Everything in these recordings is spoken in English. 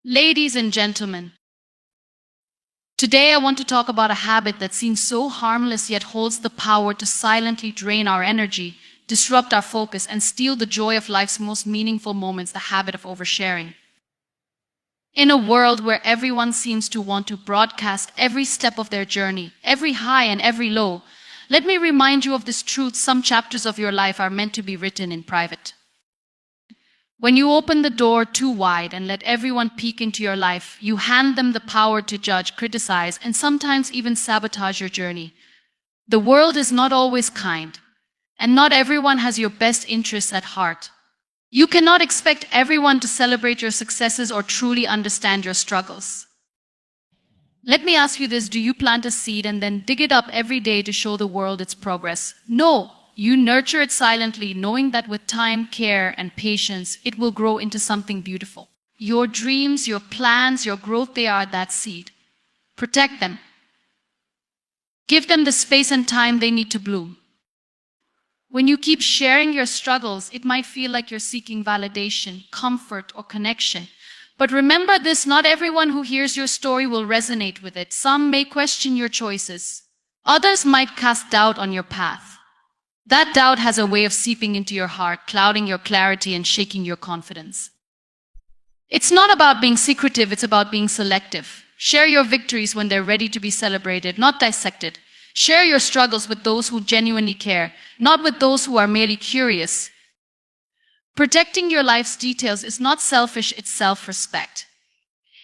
Ladies and gentlemen, today I want to talk about a habit that seems so harmless yet holds the power to silently drain our energy, disrupt our focus, and steal the joy of life's most meaningful moments, the habit of oversharing. In a world where everyone seems to want to broadcast every step of their journey, every high and every low, let me remind you of this truth: some chapters of your life are meant to be written in private. When you open the door too wide and let everyone peek into your life, you hand them the power to judge, criticize, and sometimes even sabotage your journey. The world is not always kind, and not everyone has your best interests at heart. You cannot expect everyone to celebrate your successes or truly understand your struggles. Let me ask you this: do you plant a seed and then dig it up every day to show the world its progress? No. You nurture it silently, knowing that with time, care, and patience, it will grow into something beautiful. Your dreams, your plans, your growth, they are that seed. Protect them. Give them the space and time they need to bloom. When you keep sharing your struggles, it might feel like you're seeking validation, comfort, or connection. But remember this: not everyone who hears your story will resonate with it. Some may question your choices. Others might cast doubt on your path. That doubt has a way of seeping into your heart, clouding your clarity and shaking your confidence. It's not about being secretive, it's about being selective. Share your victories when they're ready to be celebrated, not dissected. Share your struggles with those who genuinely care, not with those who are merely curious. Protecting your life's details is not selfish, it's self-respect.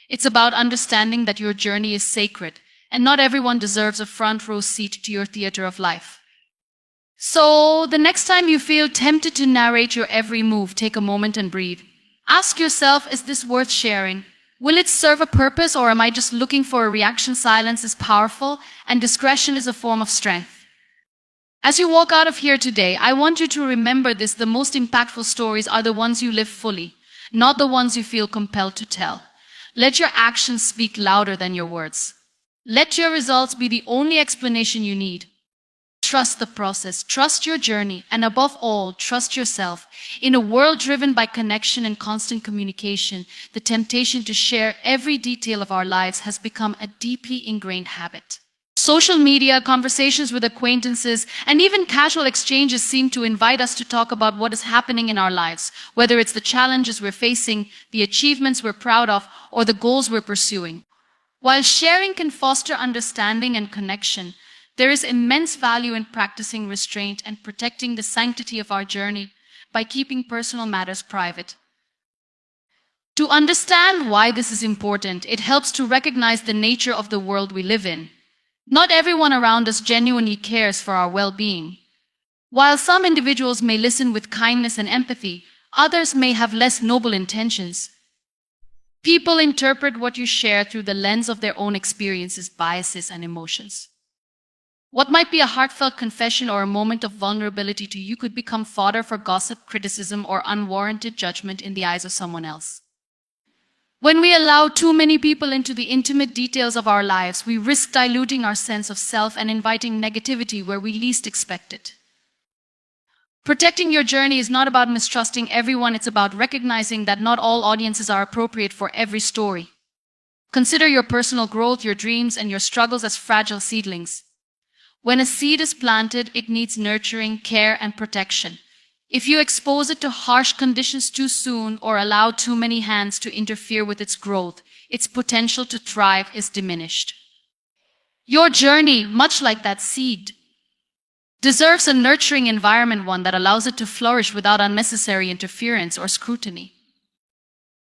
It's about understanding that your journey is sacred, and not everyone deserves a front row seat to your theater of life. So, the next time you feel tempted to narrate your every move, take a moment and breathe. Ask yourself, is this worth sharing? Will it serve a purpose, or am I just looking for a reaction? Silence is powerful, and discretion is a form of strength. As you walk out of here today, I want you to remember this: the most impactful stories are the ones you live fully, not the ones you feel compelled to tell. Let your actions speak louder than your words. Let your results be the only explanation you need. Trust the process, trust your journey, and above all, trust yourself. In a world driven by connection and constant communication, the temptation to share every detail of our lives has become a deeply ingrained habit. Social media, conversations with acquaintances, and even casual exchanges seem to invite us to talk about what is happening in our lives, whether it's the challenges we're facing, the achievements we're proud of, or the goals we're pursuing. While sharing can foster understanding and connection, there is immense value in practicing restraint and protecting the sanctity of our journey by keeping personal matters private. To understand why this is important, it helps to recognize the nature of the world we live in. Not everyone around us genuinely cares for our well-being. While some individuals may listen with kindness and empathy, others may have less noble intentions. People interpret what you share through the lens of their own experiences, biases, and emotions. What might be a heartfelt confession or a moment of vulnerability to you could become fodder for gossip, criticism, or unwarranted judgment in the eyes of someone else. When we allow too many people into the intimate details of our lives, we risk diluting our sense of self and inviting negativity where we least expect it. Protecting your journey is not about mistrusting everyone, it's about recognizing that not all audiences are appropriate for every story. Consider your personal growth, your dreams, and your struggles as fragile seedlings. When a seed is planted, it needs nurturing, care, and protection. If you expose it to harsh conditions too soon or allow too many hands to interfere with its growth, its potential to thrive is diminished. Your journey, much like that seed, deserves a nurturing environment, one that allows it to flourish without unnecessary interference or scrutiny.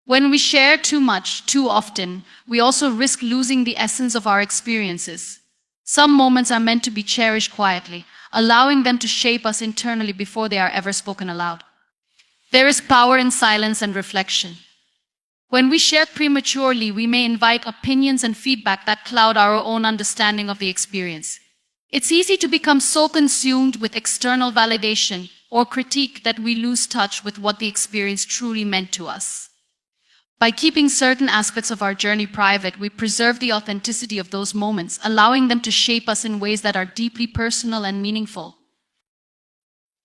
When we share too much, too often, we also risk losing the essence of our experiences. Some moments are meant to be cherished quietly, allowing them to shape us internally before they are ever spoken aloud. There is power in silence and reflection. When we share prematurely, we may invite opinions and feedback that cloud our own understanding of the experience. It's easy to become so consumed with external validation or critique that we lose touch with what the experience truly meant to us. By keeping certain aspects of our journey private, we preserve the authenticity of those moments, allowing them to shape us in ways that are deeply personal and meaningful.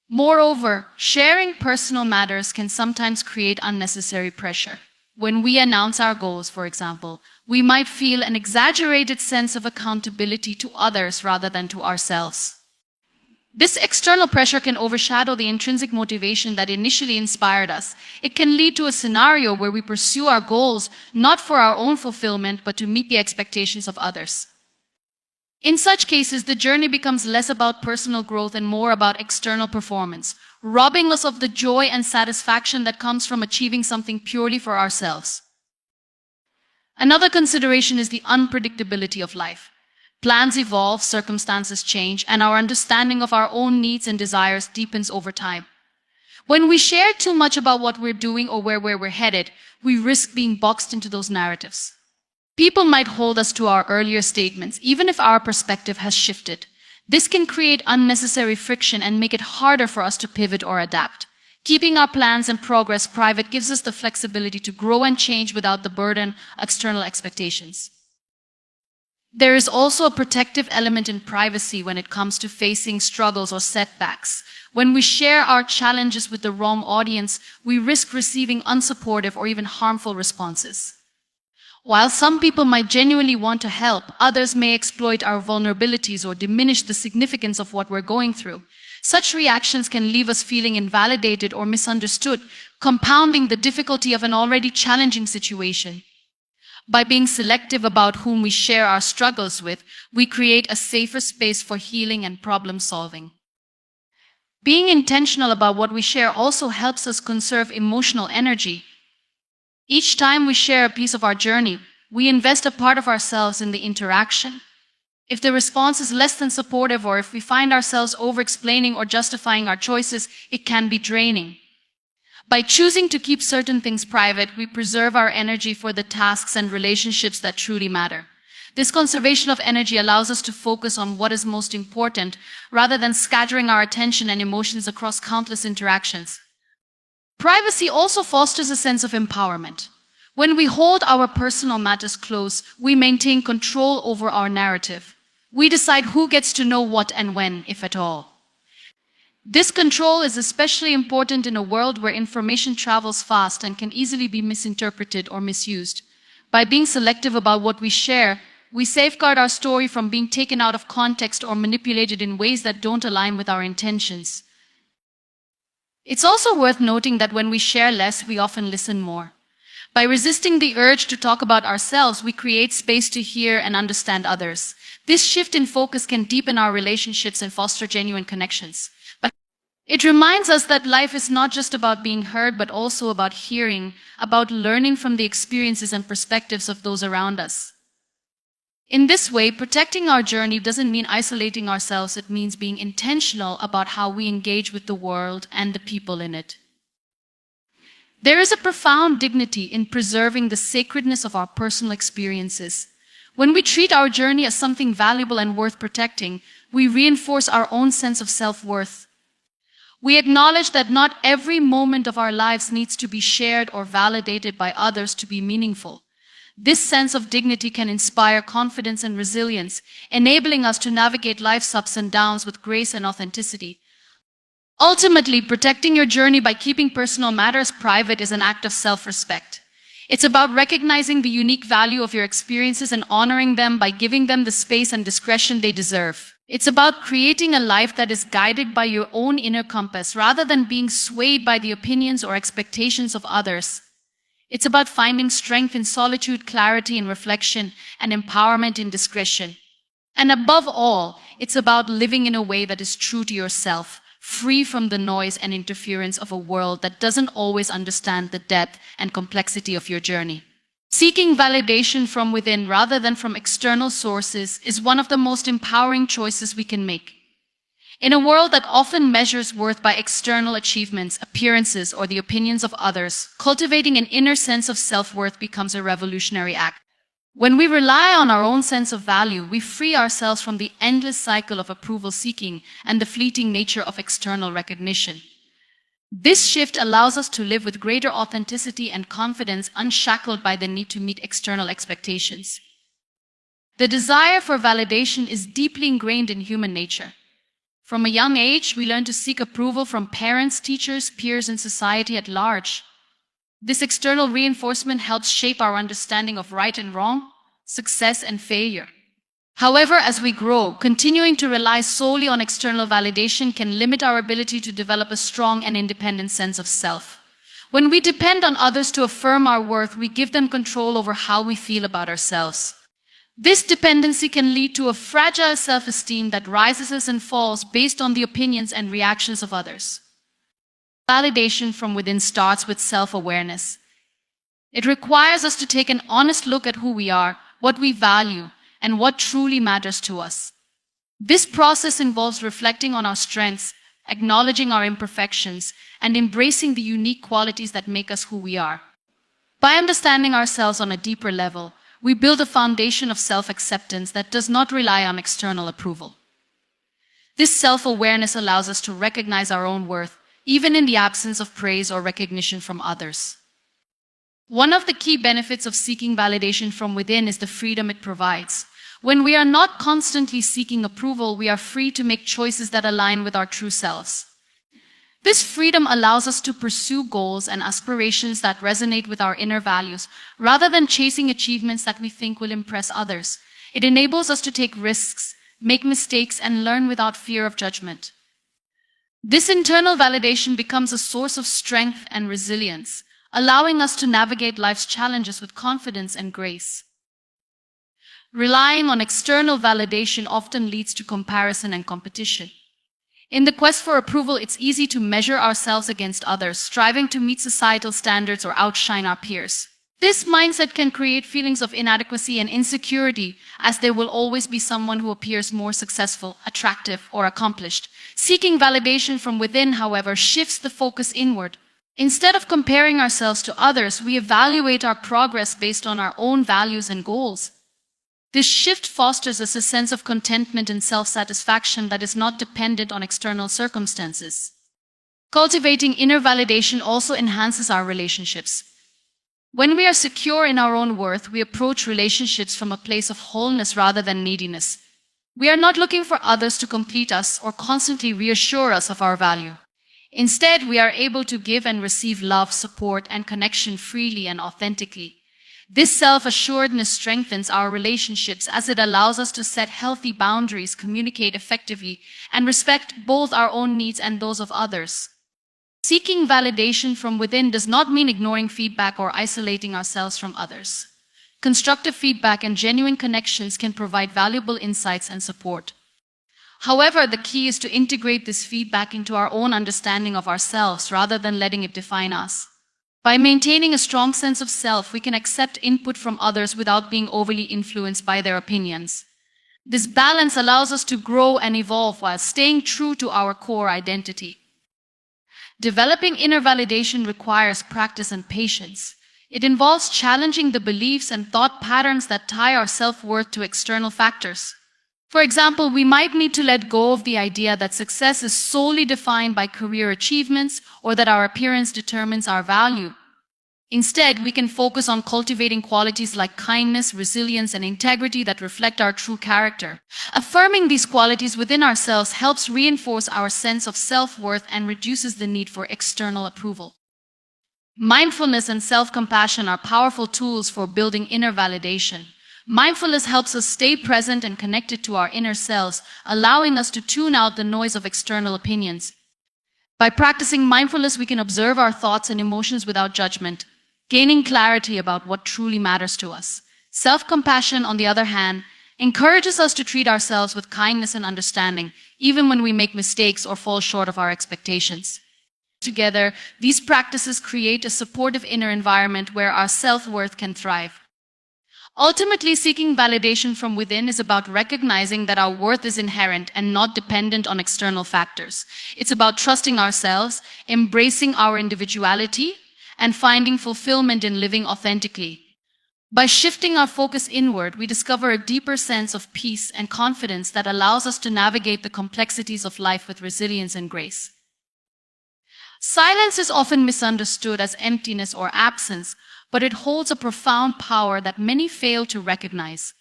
Moreover, sharing personal matters can sometimes create unnecessary pressure. When we announce our goals, for example, we might feel an exaggerated sense of accountability to others rather than to ourselves. This external pressure can overshadow the intrinsic motivation that initially inspired us. It can lead to a scenario where we pursue our goals not for our own fulfillment, but to meet the expectations of others. In such cases, the journey becomes less about personal growth and more about external performance, robbing us of the joy and satisfaction that comes from achieving something purely for ourselves. Another consideration is the unpredictability of life. Plans evolve, circumstances change, and our understanding of our own needs and desires deepens over time. When we share too much about what we're doing or where we're headed, we risk being boxed into those narratives. People might hold us to our earlier statements, even if our perspective has shifted. This can create unnecessary friction and make it harder for us to pivot or adapt. Keeping our plans and progress private gives us the flexibility to grow and change without the burden of external expectations. There is also a protective element in privacy when it comes to facing struggles or setbacks. When we share our challenges with the wrong audience, we risk receiving unsupportive or even harmful responses. While some people might genuinely want to help, others may exploit our vulnerabilities or diminish the significance of what we're going through. Such reactions can leave us feeling invalidated or misunderstood, compounding the difficulty of an already challenging situation. By being selective about whom we share our struggles with, we create a safer space for healing and problem solving. Being intentional about what we share also helps us conserve emotional energy. Each time we share a piece of our journey, we invest a part of ourselves in the interaction. If the response is less than supportive or if we find ourselves over-explaining or justifying our choices, it can be draining. By choosing to keep certain things private, we preserve our energy for the tasks and relationships that truly matter. This conservation of energy allows us to focus on what is most important, rather than scattering our attention and emotions across countless interactions. Privacy also fosters a sense of empowerment. When we hold our personal matters close, we maintain control over our narrative. We decide who gets to know what and when, if at all. This control is especially important in a world where information travels fast and can easily be misinterpreted or misused. By being selective about what we share, we safeguard our story from being taken out of context or manipulated in ways that don't align with our intentions. It's also worth noting that when we share less, we often listen more. By resisting the urge to talk about ourselves, we create space to hear and understand others. This shift in focus can deepen our relationships and foster genuine connections. But it reminds us that life is not just about being heard, but also about hearing, about learning from the experiences and perspectives of those around us. In this way, protecting our journey doesn't mean isolating ourselves. It means being intentional about how we engage with the world and the people in it. There is a profound dignity in preserving the sacredness of our personal experiences. When we treat our journey as something valuable and worth protecting, we reinforce our own sense of self-worth. We acknowledge that not every moment of our lives needs to be shared or validated by others to be meaningful. This sense of dignity can inspire confidence and resilience, enabling us to navigate life's ups and downs with grace and authenticity. Ultimately, protecting your journey by keeping personal matters private is an act of self-respect. It's about recognizing the unique value of your experiences and honoring them by giving them the space and discretion they deserve. It's about creating a life that is guided by your own inner compass rather than being swayed by the opinions or expectations of others. It's about finding strength in solitude, clarity in reflection, and empowerment in discretion. And above all, it's about living in a way that is true to yourself, free from the noise and interference of a world that doesn't always understand the depth and complexity of your journey. Seeking validation from within rather than from external sources is one of the most empowering choices we can make. In a world that often measures worth by external achievements, appearances, or the opinions of others, cultivating an inner sense of self-worth becomes a revolutionary act. When we rely on our own sense of value, we free ourselves from the endless cycle of approval seeking and the fleeting nature of external recognition. This shift allows us to live with greater authenticity and confidence, unshackled by the need to meet external expectations. The desire for validation is deeply ingrained in human nature. From a young age, we learn to seek approval from parents, teachers, peers, and society at large. This external reinforcement helps shape our understanding of right and wrong, success and failure. However, as we grow, continuing to rely solely on external validation can limit our ability to develop a strong and independent sense of self. When we depend on others to affirm our worth, we give them control over how we feel about ourselves. This dependency can lead to a fragile self-esteem that rises and falls based on the opinions and reactions of others. Validation from within starts with self-awareness. It requires us to take an honest look at who we are, what we value, and what truly matters to us. This process involves reflecting on our strengths, acknowledging our imperfections, and embracing the unique qualities that make us who we are. By understanding ourselves on a deeper level, we build a foundation of self-acceptance that does not rely on external approval. This self-awareness allows us to recognize our own worth, even in the absence of praise or recognition from others. One of the key benefits of seeking validation from within is the freedom it provides. When we are not constantly seeking approval, we are free to make choices that align with our true selves. This freedom allows us to pursue goals and aspirations that resonate with our inner values, rather than chasing achievements that we think will impress others. It enables us to take risks, make mistakes, and learn without fear of judgment. This internal validation becomes a source of strength and resilience, allowing us to navigate life's challenges with confidence and grace. Relying on external validation often leads to comparison and competition. In the quest for approval, it's easy to measure ourselves against others, striving to meet societal standards or outshine our peers. This mindset can create feelings of inadequacy and insecurity, as there will always be someone who appears more successful, attractive, or accomplished. Seeking validation from within, however, shifts the focus inward. Instead of comparing ourselves to others, we evaluate our progress based on our own values and goals. This shift fosters us a sense of contentment and self-satisfaction that is not dependent on external circumstances. Cultivating inner validation also enhances our relationships. When we are secure in our own worth, we approach relationships from a place of wholeness rather than neediness. We are not looking for others to complete us or constantly reassure us of our value. Instead, we are able to give and receive love, support, and connection freely and authentically. This self-assuredness strengthens our relationships as it allows us to set healthy boundaries, communicate effectively, and respect both our own needs and those of others. Seeking validation from within does not mean ignoring feedback or isolating ourselves from others. Constructive feedback and genuine connections can provide valuable insights and support. However, the key is to integrate this feedback into our own understanding of ourselves rather than letting it define us. By maintaining a strong sense of self, we can accept input from others without being overly influenced by their opinions. This balance allows us to grow and evolve while staying true to our core identity. Developing inner validation requires practice and patience. It involves challenging the beliefs and thought patterns that tie our self-worth to external factors. For example, we might need to let go of the idea that success is solely defined by career achievements or that our appearance determines our value. Instead, we can focus on cultivating qualities like kindness, resilience, and integrity that reflect our true character. Affirming these qualities within ourselves helps reinforce our sense of self-worth and reduces the need for external approval. Mindfulness and self-compassion are powerful tools for building inner validation. Mindfulness helps us stay present and connected to our inner selves, allowing us to tune out the noise of external opinions. By practicing mindfulness, we can observe our thoughts and emotions without judgment, gaining clarity about what truly matters to us. Self-compassion, on the other hand, encourages us to treat ourselves with kindness and understanding, even when we make mistakes or fall short of our expectations. Together, these practices create a supportive inner environment where our self-worth can thrive. Ultimately, seeking validation from within is about recognizing that our worth is inherent and not dependent on external factors. It's about trusting ourselves, embracing our individuality, and finding fulfillment in living authentically. By shifting our focus inward, we discover a deeper sense of peace and confidence that allows us to navigate the complexities of life with resilience and grace. Silence is often misunderstood as emptiness or absence, but it holds a profound power that many fail to recognize.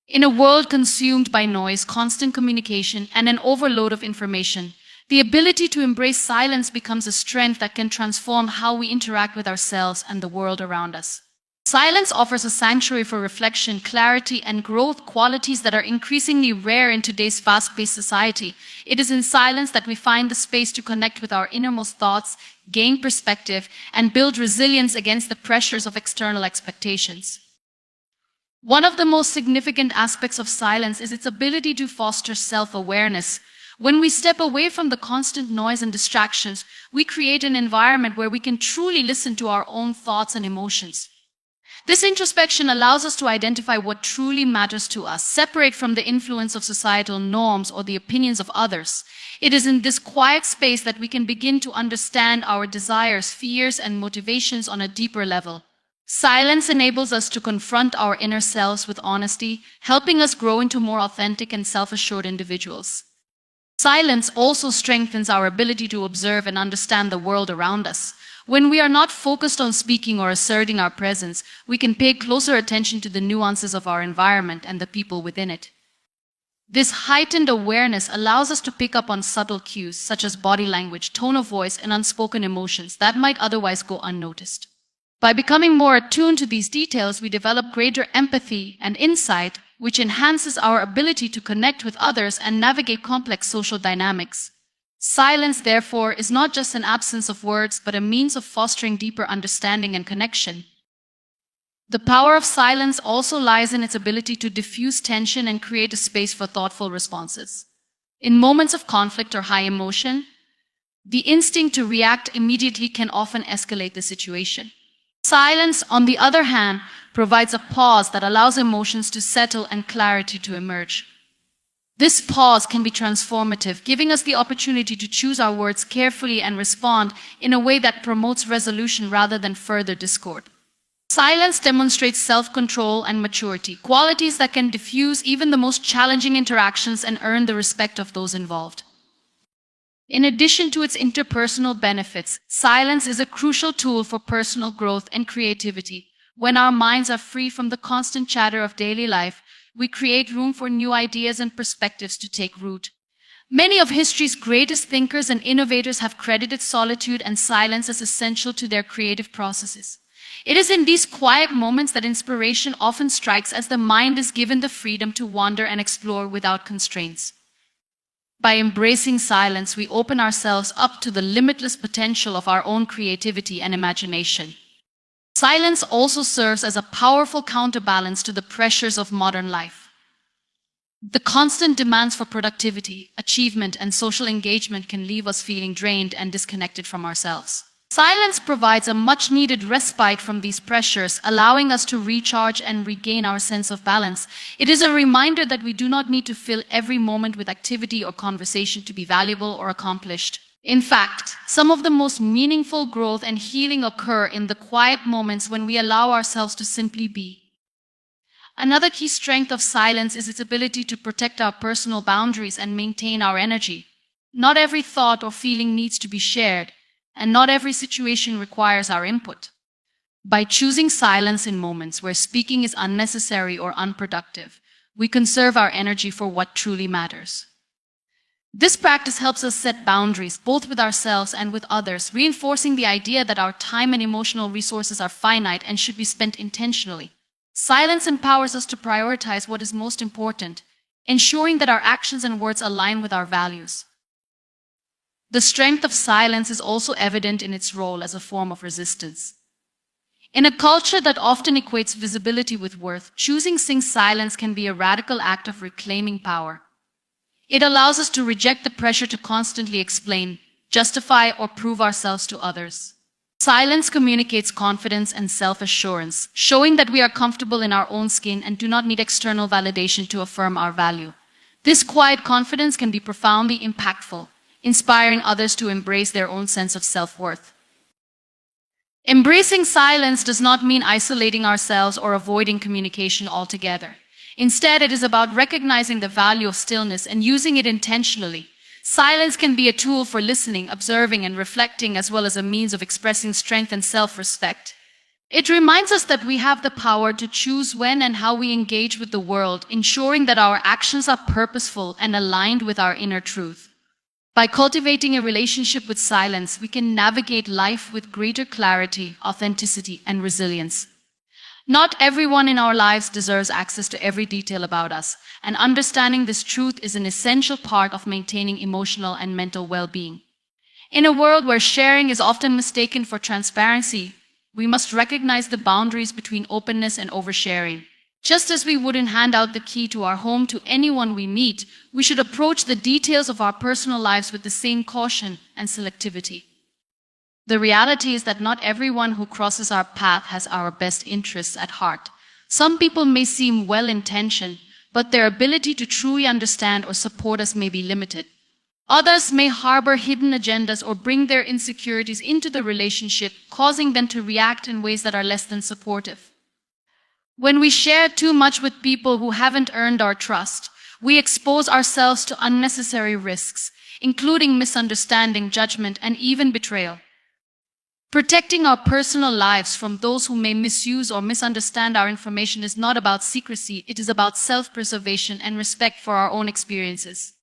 In a world consumed by noise, constant communication, and an overload of information, The ability to embrace silence becomes a strength that can transform how we interact with ourselves and the world around us. Silence offers a sanctuary for reflection, clarity, and growth, qualities that are increasingly rare in today's fast-paced society. It is in silence that we find the space to connect with our innermost thoughts, gain perspective, and build resilience against the pressures of external expectations. One of the most significant aspects of silence is its ability to foster self-awareness. When we step away from the constant noise and distractions, we create an environment where we can truly listen to our own thoughts and emotions. This introspection allows us to identify what truly matters to us, separate from the influence of societal norms or the opinions of others. It is in this quiet space that we can begin to understand our desires, fears, and motivations on a deeper level. Silence enables us to confront our inner selves with honesty, helping us grow into more authentic and self-assured individuals. Silence also strengthens our ability to observe and understand the world around us. When we are not focused on speaking or asserting our presence, we can pay closer attention to the nuances of our environment and the people within it. This heightened awareness allows us to pick up on subtle cues such as body language, tone of voice, and unspoken emotions that might otherwise go unnoticed. By becoming more attuned to these details, we develop greater empathy and insight, which enhances our ability to connect with others and navigate complex social dynamics. Silence, therefore, is not just an absence of words, but a means of fostering deeper understanding and connection. The power of silence also lies in its ability to diffuse tension and create a space for thoughtful responses. In moments of conflict or high emotion, the instinct to react immediately can often escalate the situation. Silence, on the other hand, provides a pause that allows emotions to settle and clarity to emerge. This pause can be transformative, giving us the opportunity to choose our words carefully and respond in a way that promotes resolution rather than further discord. Silence demonstrates self-control and maturity, qualities that can diffuse even the most challenging interactions and earn the respect of those involved. In addition to its interpersonal benefits, silence is a crucial tool for personal growth and creativity. When our minds are free from the constant chatter of daily life, we create room for new ideas and perspectives to take root. Many of history's greatest thinkers and innovators have credited solitude and silence as essential to their creative processes. It is in these quiet moments that inspiration often strikes, as the mind is given the freedom to wander and explore without constraints. By embracing silence, we open ourselves up to the limitless potential of our own creativity and imagination. Silence also serves as a powerful counterbalance to the pressures of modern life. The constant demands for productivity, achievement, and social engagement can leave us feeling drained and disconnected from ourselves. Silence provides a much-needed respite from these pressures, allowing us to recharge and regain our sense of balance. It is a reminder that we do not need to fill every moment with activity or conversation to be valuable or accomplished. In fact, some of the most meaningful growth and healing occur in the quiet moments when we allow ourselves to simply be. Another key strength of silence is its ability to protect our personal boundaries and maintain our energy. Not every thought or feeling needs to be shared, and not every situation requires our input. By choosing silence in moments where speaking is unnecessary or unproductive, we conserve our energy for what truly matters. This practice helps us set boundaries, both with ourselves and with others, reinforcing the idea that our time and emotional resources are finite and should be spent intentionally. Silence empowers us to prioritize what is most important, ensuring that our actions and words align with our values. The strength of silence is also evident in its role as a form of resistance. In a culture that often equates visibility with worth, choosing silence can be a radical act of reclaiming power. It allows us to reject the pressure to constantly explain, justify, or prove ourselves to others. Silence communicates confidence and self-assurance, showing that we are comfortable in our own skin and do not need external validation to affirm our value. This quiet confidence can be profoundly impactful, inspiring others to embrace their own sense of self-worth. Embracing silence does not mean isolating ourselves or avoiding communication altogether. Instead, it is about recognizing the value of stillness and using it intentionally. Silence can be a tool for listening, observing, and reflecting, as well as a means of expressing strength and self-respect. It reminds us that we have the power to choose when and how we engage with the world, ensuring that our actions are purposeful and aligned with our inner truth. By cultivating a relationship with silence, we can navigate life with greater clarity, authenticity, and resilience. Not everyone in our lives deserves access to every detail about us, and understanding this truth is an essential part of maintaining emotional and mental well-being. In a world where sharing is often mistaken for transparency, we must recognize the boundaries between openness and oversharing. Just as we wouldn't hand out the key to our home to anyone we meet, we should approach the details of our personal lives with the same caution and selectivity. The reality is that not everyone who crosses our path has our best interests at heart. Some people may seem well-intentioned, but their ability to truly understand or support us may be limited. Others may harbor hidden agendas or bring their insecurities into the relationship, causing them to react in ways that are less than supportive. When we share too much with people who haven't earned our trust, we expose ourselves to unnecessary risks, including misunderstanding, judgment, and even betrayal. Protecting our personal lives from those who may misuse or misunderstand our information is not about secrecy, it is about self-preservation and respect for our own experiences.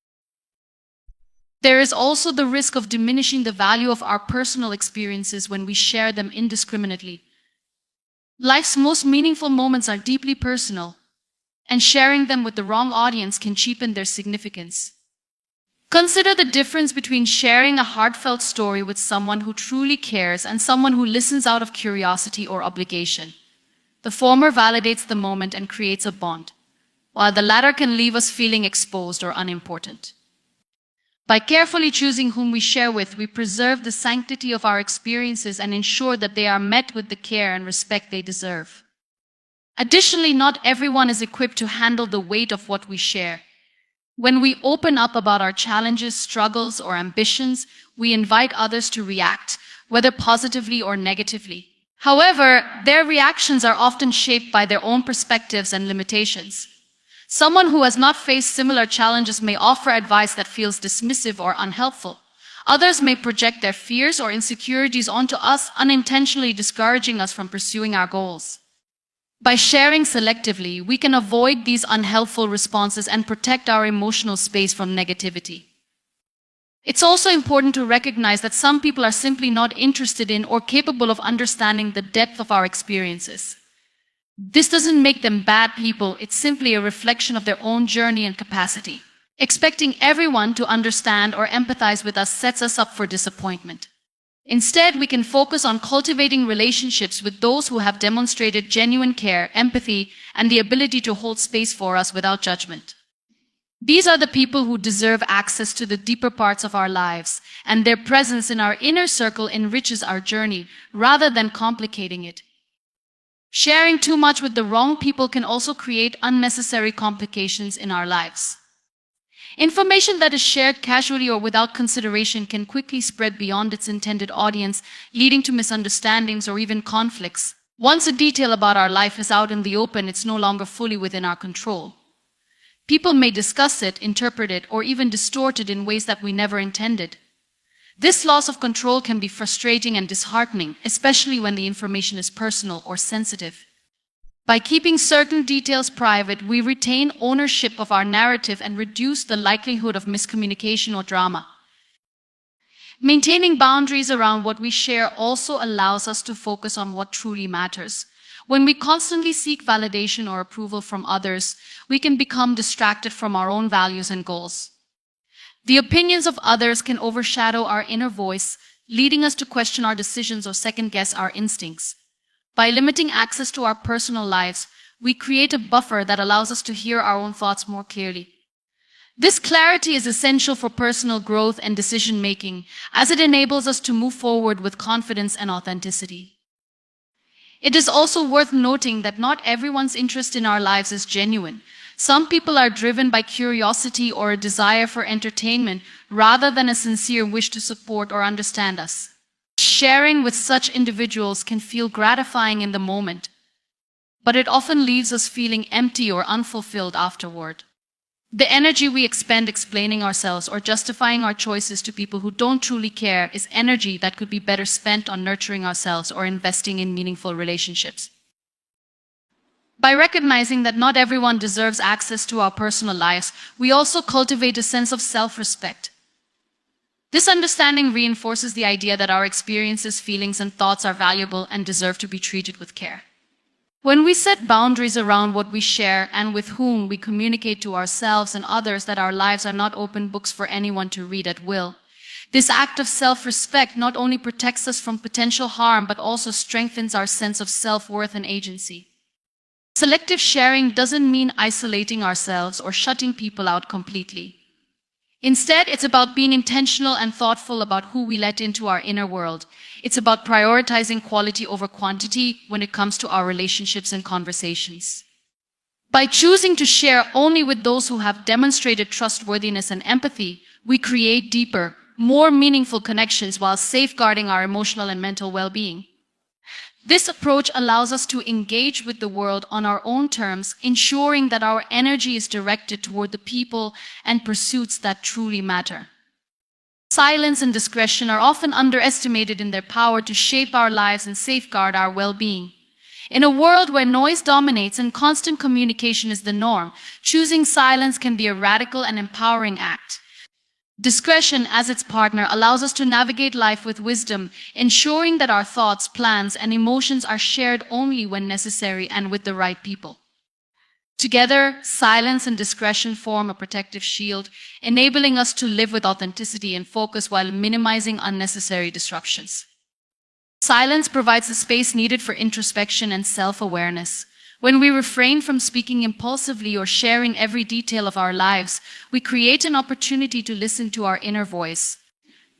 There is also the risk of diminishing the value of our personal experiences when we share them indiscriminately. Life's most meaningful moments are deeply personal, and sharing them with the wrong audience can cheapen their significance. Consider the difference between sharing a heartfelt story with someone who truly cares and someone who listens out of curiosity or obligation. The former validates the moment and creates a bond, while the latter can leave us feeling exposed or unimportant. By carefully choosing whom we share with, we preserve the sanctity of our experiences and ensure that they are met with the care and respect they deserve. Additionally, not everyone is equipped to handle the weight of what we share. When we open up about our challenges, struggles, or ambitions, we invite others to react, whether positively or negatively. However, their reactions are often shaped by their own perspectives and limitations. Someone who has not faced similar challenges may offer advice that feels dismissive or unhelpful. Others may project their fears or insecurities onto us, unintentionally discouraging us from pursuing our goals. By sharing selectively, we can avoid these unhelpful responses and protect our emotional space from negativity. It's also important to recognize that some people are simply not interested in or capable of understanding the depth of our experiences. This doesn't make them bad people, it's simply a reflection of their own journey and capacity. Expecting everyone to understand or empathize with us sets us up for disappointment. Instead, we can focus on cultivating relationships with those who have demonstrated genuine care, empathy, and the ability to hold space for us without judgment. These are the people who deserve access to the deeper parts of our lives, and their presence in our inner circle enriches our journey rather than complicating it. Sharing too much with the wrong people can also create unnecessary complications in our lives. Information that is shared casually or without consideration can quickly spread beyond its intended audience, leading to misunderstandings or even conflicts. Once a detail about our life is out in the open, it's no longer fully within our control. People may discuss it, interpret it, or even distort it in ways that we never intended. This loss of control can be frustrating and disheartening, especially when the information is personal or sensitive. By keeping certain details private, we retain ownership of our narrative and reduce the likelihood of miscommunication or drama. Maintaining boundaries around what we share also allows us to focus on what truly matters. When we constantly seek validation or approval from others, we can become distracted from our own values and goals. The opinions of others can overshadow our inner voice, leading us to question our decisions or second-guess our instincts. By limiting access to our personal lives, we create a buffer that allows us to hear our own thoughts more clearly. This clarity is essential for personal growth and decision-making, as it enables us to move forward with confidence and authenticity. It is also worth noting that not everyone's interest in our lives is genuine. Some people are driven by curiosity or a desire for entertainment rather than a sincere wish to support or understand us. Sharing with such individuals can feel gratifying in the moment, but it often leaves us feeling empty or unfulfilled afterward. The energy we expend explaining ourselves or justifying our choices to people who don't truly care is energy that could be better spent on nurturing ourselves or investing in meaningful relationships. By recognizing that not everyone deserves access to our personal lives, we also cultivate a sense of self-respect. This understanding reinforces the idea that our experiences, feelings, and thoughts are valuable and deserve to be treated with care. When we set boundaries around what we share and with whom we communicate to ourselves and others that our lives are not open books for anyone to read at will, this act of self-respect not only protects us from potential harm but also strengthens our sense of self-worth and agency. Selective sharing doesn't mean isolating ourselves or shutting people out completely. Instead, it's about being intentional and thoughtful about who we let into our inner world. It's about prioritizing quality over quantity when it comes to our relationships and conversations. By choosing to share only with those who have demonstrated trustworthiness and empathy, we create deeper, more meaningful connections while safeguarding our emotional and mental well-being. This approach allows us to engage with the world on our own terms, ensuring that our energy is directed toward the people and pursuits that truly matter. Silence and discretion are often underestimated in their power to shape our lives and safeguard our well-being. In a world where noise dominates and constant communication is the norm, choosing silence can be a radical and empowering act. Discretion, as its partner, allows us to navigate life with wisdom, ensuring that our thoughts, plans, and emotions are shared only when necessary and with the right people. Together, silence and discretion form a protective shield, enabling us to live with authenticity and focus while minimizing unnecessary disruptions. Silence provides the space needed for introspection and self-awareness. When we refrain from speaking impulsively or sharing every detail of our lives, we create an opportunity to listen to our inner voice.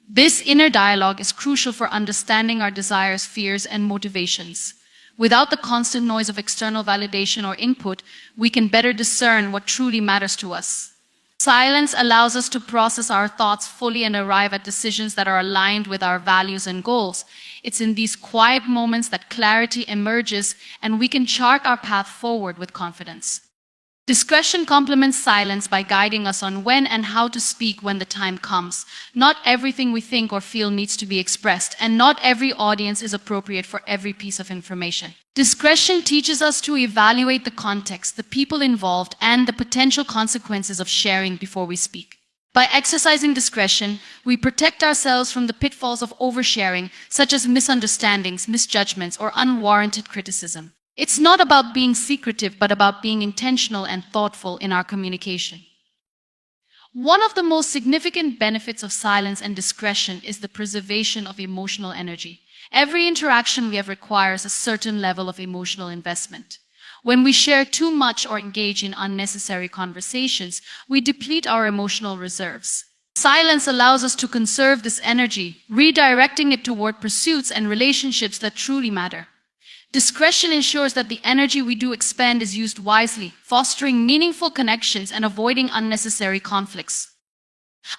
This inner dialogue is crucial for understanding our desires, fears, and motivations. Without the constant noise of external validation or input, we can better discern what truly matters to us. Silence allows us to process our thoughts fully and arrive at decisions that are aligned with our values and goals. It's in these quiet moments that clarity emerges and we can chart our path forward with confidence. Discretion complements silence by guiding us on when and how to speak when the time comes. Not everything we think or feel needs to be expressed, and not every audience is appropriate for every piece of information. Discretion teaches us to evaluate the context, the people involved, and the potential consequences of sharing before we speak. By exercising discretion, we protect ourselves from the pitfalls of oversharing, such as misunderstandings, misjudgments, or unwarranted criticism. It's not about being secretive, but about being intentional and thoughtful in our communication. One of the most significant benefits of silence and discretion is the preservation of emotional energy. Every interaction we have requires a certain level of emotional investment. When we share too much or engage in unnecessary conversations, we deplete our emotional reserves. Silence allows us to conserve this energy, redirecting it toward pursuits and relationships that truly matter. Discretion ensures that the energy we do expend is used wisely, fostering meaningful connections and avoiding unnecessary conflicts.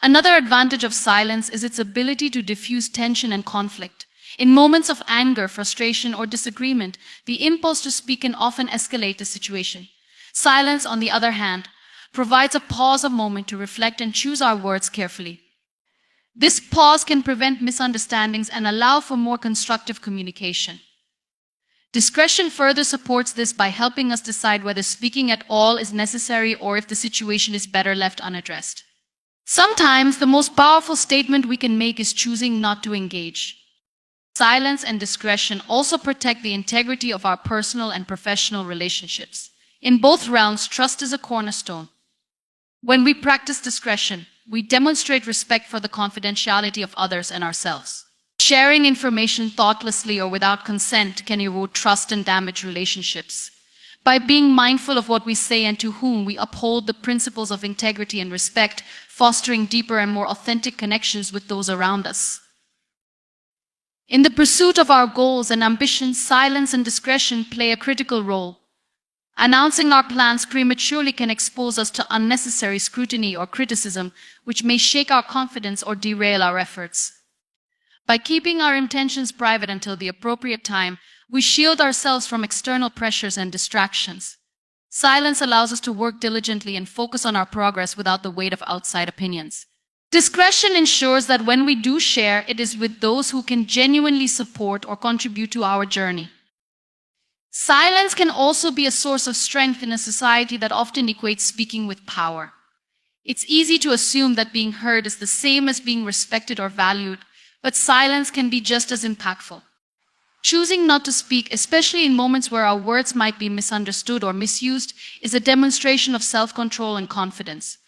Another advantage of silence is its ability to diffuse tension and conflict. In moments of anger, frustration, or disagreement, the impulse to speak can often escalate the situation. Silence, on the other hand, provides a pause, a moment to reflect and choose our words carefully. This pause can prevent misunderstandings and allow for more constructive communication. Discretion further supports this by helping us decide whether speaking at all is necessary or if the situation is better left unaddressed. Sometimes the most powerful statement we can make is choosing not to engage. Silence and discretion also protect the integrity of our personal and professional relationships. In both realms, trust is a cornerstone. When we practice discretion, we demonstrate respect for the confidentiality of others and ourselves. Sharing information thoughtlessly or without consent can erode trust and damage relationships. By being mindful of what we say and to whom, we uphold the principles of integrity and respect, fostering deeper and more authentic connections with those around us. In the pursuit of our goals and ambitions, silence and discretion play a critical role. Announcing our plans prematurely can expose us to unnecessary scrutiny or criticism, which may shake our confidence or derail our efforts. By keeping our intentions private until the appropriate time, we shield ourselves from external pressures and distractions. Silence allows us to work diligently and focus on our progress without the weight of outside opinions. Discretion ensures that when we do share, it is with those who can genuinely support or contribute to our journey. Silence can also be a source of strength in a society that often equates speaking with power. It's easy to assume that being heard is the same as being respected or valued, but silence can be just as impactful. Choosing not to speak, especially in moments where our words might be misunderstood or misused, is a demonstration of self-control and confidence.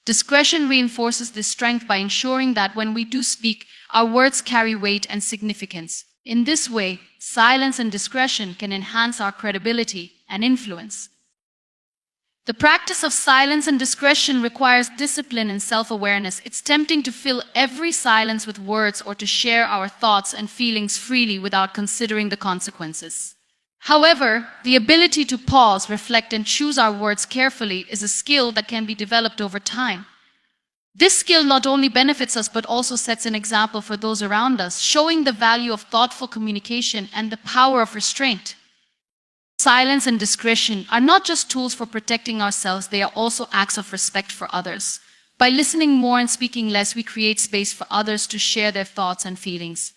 Discretion reinforces this strength by ensuring that when we do speak, our words carry weight and significance. In this way, silence and discretion can enhance our credibility and influence. The practice of silence and discretion requires discipline and self-awareness. It's tempting to fill every silence with words or to share our thoughts and feelings freely without considering the consequences. However, the ability to pause, reflect, and choose our words carefully is a skill that can be developed over time. This skill not only benefits us but also sets an example for those around us, showing the value of thoughtful communication and the power of restraint. Silence and discretion are not just tools for protecting ourselves, they are also acts of respect for others. By listening more and speaking less, we create space for others to share their thoughts and feelings.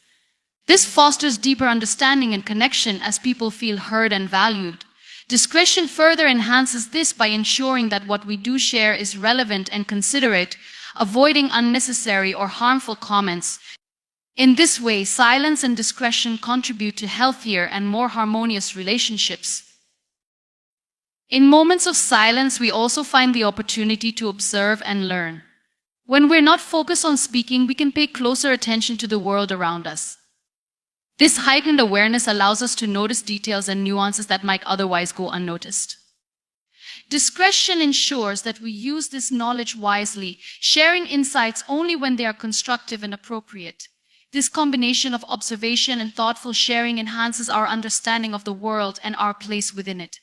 This fosters deeper understanding and connection as people feel heard and valued. Discretion further enhances this by ensuring that what we do share is relevant and considerate, avoiding unnecessary or harmful comments. In this way, silence and discretion contribute to healthier and more harmonious relationships. In moments of silence, we also find the opportunity to observe and learn. When we're not focused on speaking, we can pay closer attention to the world around us. This heightened awareness allows us to notice details and nuances that might otherwise go unnoticed. Discretion ensures that we use this knowledge wisely, sharing insights only when they are constructive and appropriate. This combination of observation and thoughtful sharing enhances our understanding of the world and our place within it.